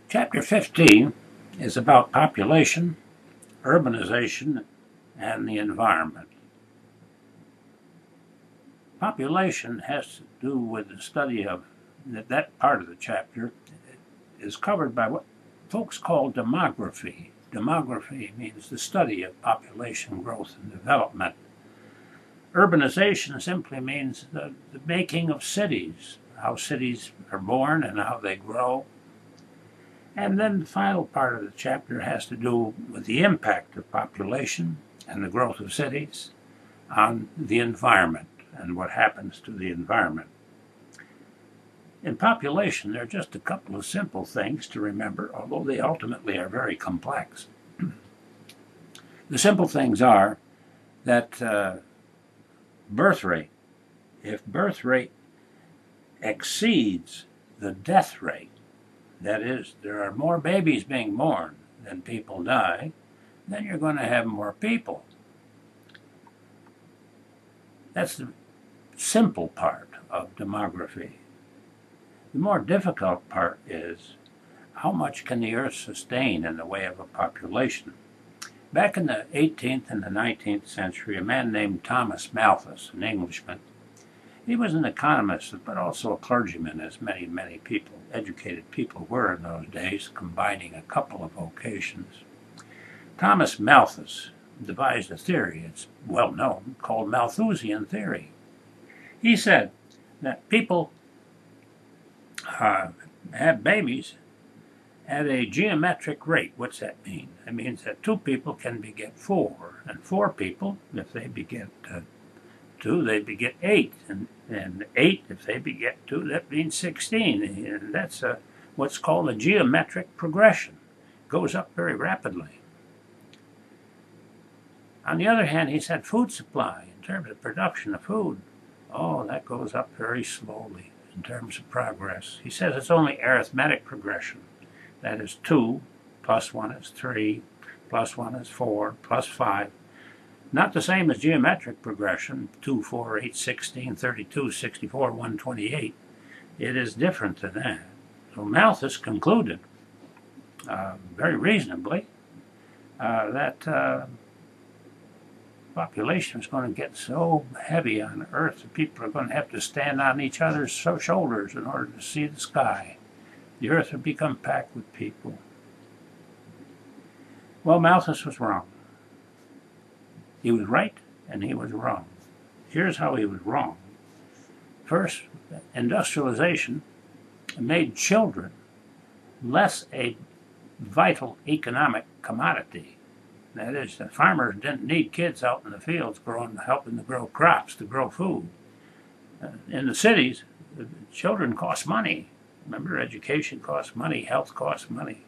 Chapter 15 is about population, urbanization, and the environment. Population has to do with the study of that part of the chapter is covered by what folks call demography. Demography means the study of population growth and development. Urbanization simply means the making of cities, how cities are born and how they grow. And then the final part of the chapter has to do with the impact of population and the growth of cities on the environment and what happens to the environment. In population, there are just a couple of simple things to remember, although they ultimately are very complex. The simple things are that birth rate, if birth rate exceeds the death rate, that is, there are more babies being born than people die, then you're going to have more people. That's the simple part of demography. The more difficult part is how much can the earth sustain in the way of a population? Back in the 18th and the 19th century, a man named Thomas Malthus, an Englishman, he was an economist, but also a clergyman, as many people, educated people were in those days, combining a couple of vocations. Thomas Malthus devised a theory, it's well known, called Malthusian theory. He said that people have babies at a geometric rate. What's that mean? It means that 2 people can beget 4, and 4 people, if they beget 2, they beget 8, and 8, if they beget 2, that means 16. And that's what's called a geometric progression. It goes up very rapidly. On the other hand, he said food supply, in terms of production of food, that goes up very slowly in terms of progress. He says it's only arithmetic progression. That is 2 plus 1 is 3, plus 1 is 4, plus 5. Not the same as geometric progression, 2, 4, 8, 16, 32, 64, 128. It is different than that. So Malthus concluded, very reasonably, that population is going to get so heavy on Earth that people are going to have to stand on each other's shoulders in order to see the sky. The Earth would become packed with people. Well, Malthus was wrong. He was right and he was wrong. Here's how he was wrong. First, industrialization made children less a vital economic commodity. That is, the farmers didn't need kids out in the fields helping to grow crops, to grow food. In the cities, the children cost money. Remember, education costs money, health costs money.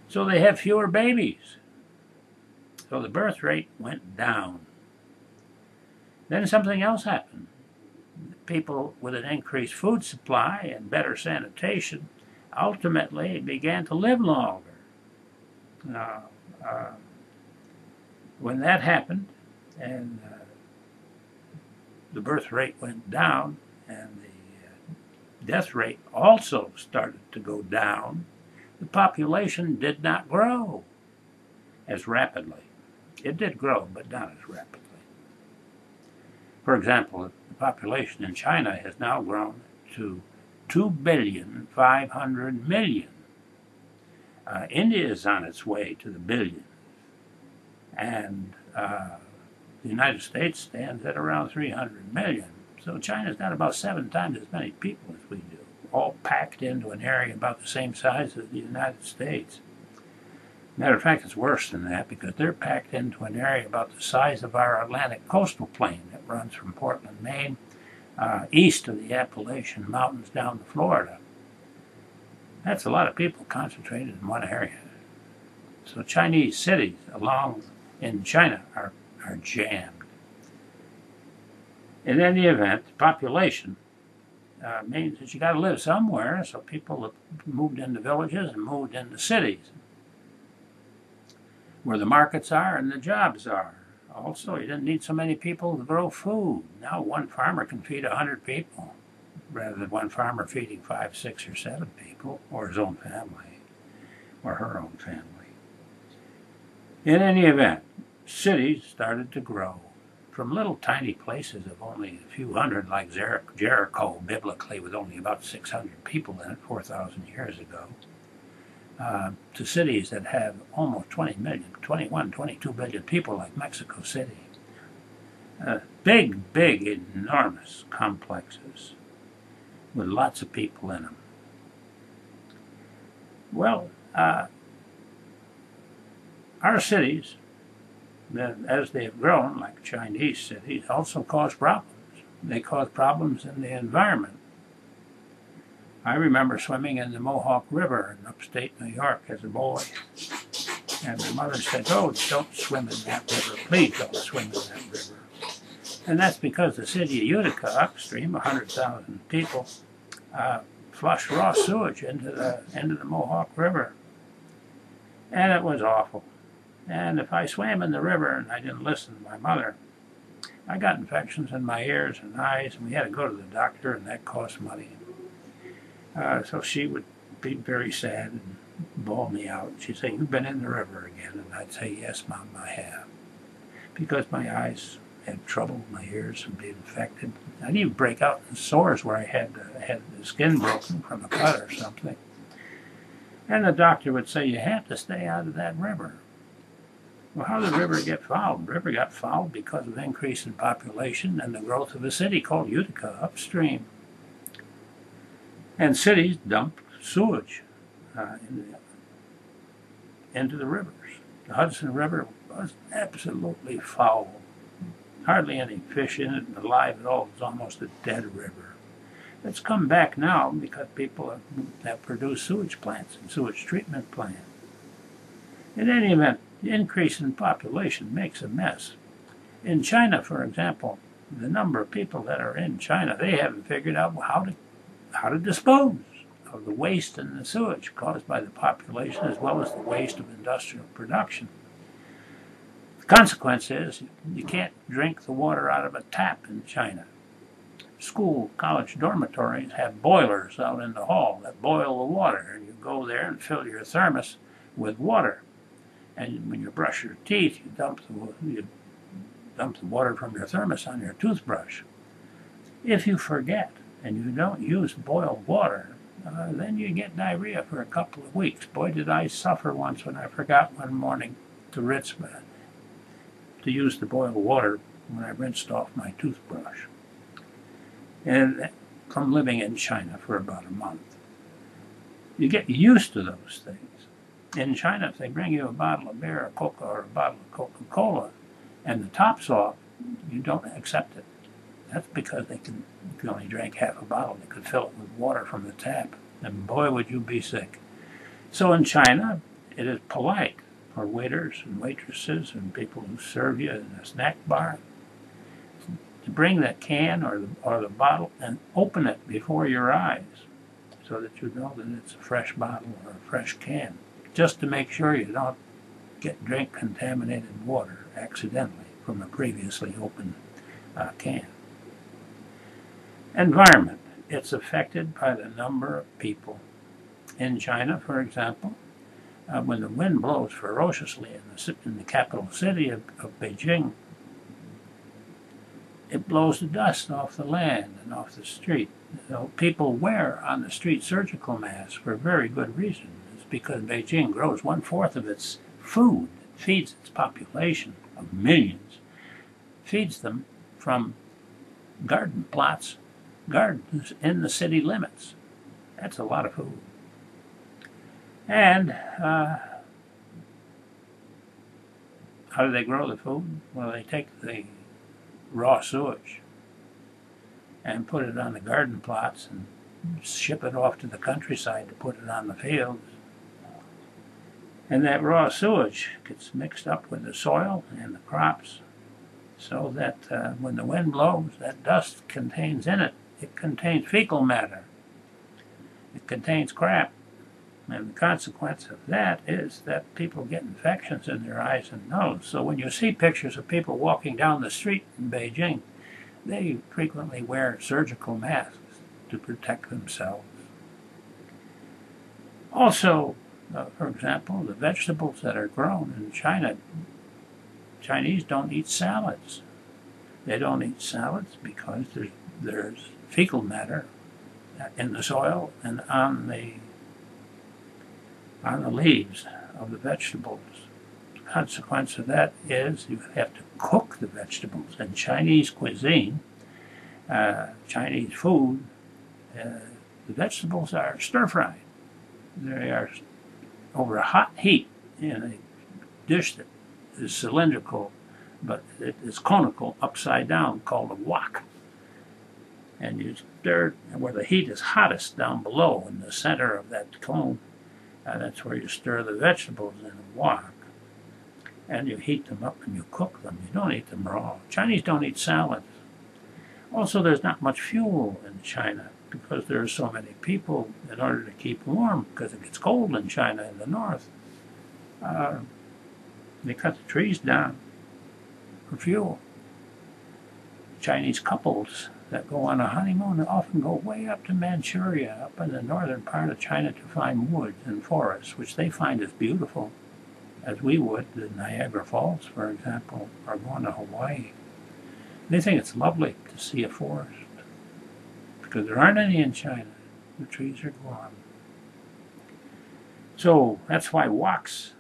So they have fewer babies. So the birth rate went down. Then something else happened. People with an increased food supply and better sanitation ultimately began to live longer. When that happened and the birth rate went down and the death rate also started to go down, the population did not grow as rapidly. It did grow, but not as rapidly. For example, the population in China has now grown to 2,500,000,000. India is on its way to the billion. And the United States stands at around 300 million. So China's got about 7 times as many people as we do, all packed into an area about the same size as the United States. Matter of fact, it's worse than that because they're packed into an area about the size of our Atlantic coastal plain that runs from Portland, Maine, east of the Appalachian Mountains down to Florida. That's a lot of people concentrated in one area. So Chinese cities in China are jammed. In any event, population means that you got to live somewhere, so people have moved into villages and moved into cities where the markets are and the jobs are. Also, you didn't need so many people to grow food. Now one farmer can feed 100 people rather than one farmer feeding 5, 6, or 7 people or his own family. or her own family. In any event, cities started to grow from little tiny places of only a few hundred, like Jericho, biblically, with only about 600 people in it 4,000 years ago, to cities that have almost 20 million, 21, 22 billion people, like Mexico City. Big, enormous complexes with lots of people in them. Well, our cities, as they have grown, like Chinese cities, also cause problems. They cause problems in the environment. I remember swimming in the Mohawk River in upstate New York as a boy. And my mother said, "Oh, don't swim in that river. Please don't swim in that river." And that's because the city of Utica, upstream, 100,000 people, flushed raw sewage into the Mohawk River. And it was awful. And if I swam in the river and I didn't listen to my mother, I got infections in my ears and eyes, and we had to go to the doctor, and that cost money. So she would be very sad and bawl me out. She'd say, "You've been in the river again." And I'd say, "Yes, Mom, I have." Because my eyes had trouble, my ears would be infected. I'd even break out in sores where I had the skin broken from a cut or something. And the doctor would say, "You have to stay out of that river." Well, how did the river get fouled? The river got fouled because of increase in population and the growth of a city called Utica upstream. And cities dump sewage into the rivers. The Hudson River was absolutely foul. Hardly any fish in it alive at all. It's almost a dead river. It's come back now because people have produced sewage plants and sewage treatment plants. In any event, the increase in population makes a mess. In China, for example, the number of people that are in China, they haven't figured out how to dispose of the waste and the sewage caused by the population, as well as the waste of industrial production. The consequence is you can't drink the water out of a tap in China. School, college dormitories have boilers out in the hall that boil the water, and you go there and fill your thermos with water. And when you brush your teeth, you dump the water from your thermos on your toothbrush. If you forget and you don't use boiled water, then you get diarrhea for a couple of weeks. Boy, did I suffer once when I forgot one morning to use the boiled water when I rinsed off my toothbrush. And from living in China for about a month, you get used to those things. In China, if they bring you a bottle of beer or Coca or a bottle of Coca-Cola and the top's off, you don't accept it. That's because if you only drank half a bottle, they could fill it with water from the tap. And boy, would you be sick. So in China, it is polite for waiters and waitresses and people who serve you in a snack bar to bring that can or the bottle and open it before your eyes so that you know that it's a fresh bottle or a fresh can, just to make sure you don't drink contaminated water accidentally from a previously open can. Environment. It's affected by the number of people. In China, for example, when the wind blows ferociously in the capital city of Beijing, it blows the dust off the land and off the street. So people wear on the street surgical masks for a very good reason. It's because Beijing grows 1/4 of its food. It feeds its population of millions. Feeds them from garden plots, gardens in the city limits. That's a lot of food. And how do they grow the food? Well, they take the raw sewage and put it on the garden plots and ship it off to the countryside to put it on the fields. And that raw sewage gets mixed up with the soil and the crops so that when the wind blows, that dust contains in it. It contains fecal matter. It contains crap. And the consequence of that is that people get infections in their eyes and nose. So when you see pictures of people walking down the street in Beijing, they frequently wear surgical masks to protect themselves. Also, For example, the vegetables that are grown in China, Chinese don't eat salads. They don't eat salads because there's fecal matter in the soil and on the leaves of the vegetables. The consequence of that is you have to cook the vegetables. In Chinese cuisine, Chinese food, the vegetables are stir-fried. They are over a hot heat in a dish that is cylindrical, but it is conical upside down, called a wok. And you stir where the heat is hottest down below in the center of that cone. That's where you stir the vegetables in a wok. And you heat them up and you cook them. You don't eat them raw. Chinese don't eat salads. Also, there's not much fuel in China because there are so many people. In order to keep warm, because it gets cold in China in the north, they cut the trees down for fuel. Chinese couples that go on a honeymoon often go way up to Manchuria, up in the northern part of China, to find woods and forests, which they find as beautiful as we would the Niagara Falls, for example, or going to Hawaii. They think it's lovely to see a forest because there aren't any in China. The trees are gone. So that's why woks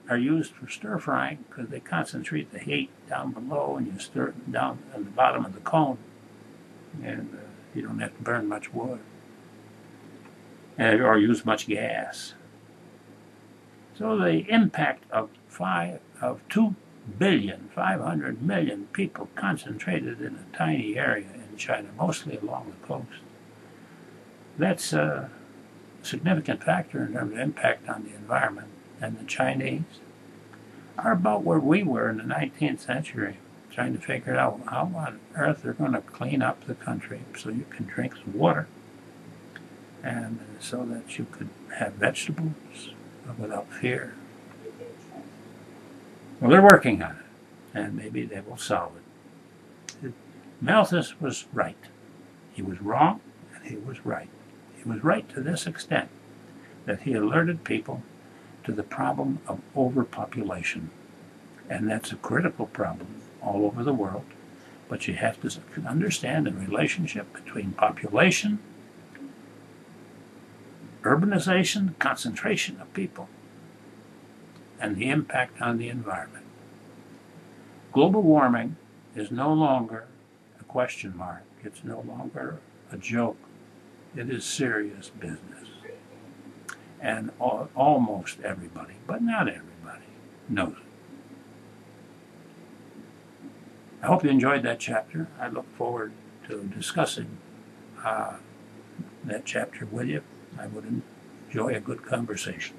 are used for stir frying, because they concentrate the heat down below and you stir it down at the bottom of the cone, and you don't have to burn much wood or use much gas. So the impact of 2,500,000,000 people concentrated in a tiny area in China, mostly along the coast, that's a significant factor in terms of impact on the environment. And the Chinese are about where we were in the 19th century, trying to figure out how on earth they're going to clean up the country so you can drink some water, and so that you could have vegetables without fear. Well, they're working on it, and maybe they will solve it. Malthus was right. He was wrong, and he was right. He was right to this extent, that he alerted people to the problem of overpopulation. And that's a critical problem all over the world. But you have to understand the relationship between population, urbanization, concentration of people, and the impact on the environment. Global warming is no longer a question mark. It's no longer a joke. It is serious business. And almost everybody, but not everybody, knows it. I hope you enjoyed that chapter. I look forward to discussing that chapter with you. I would enjoy a good conversation.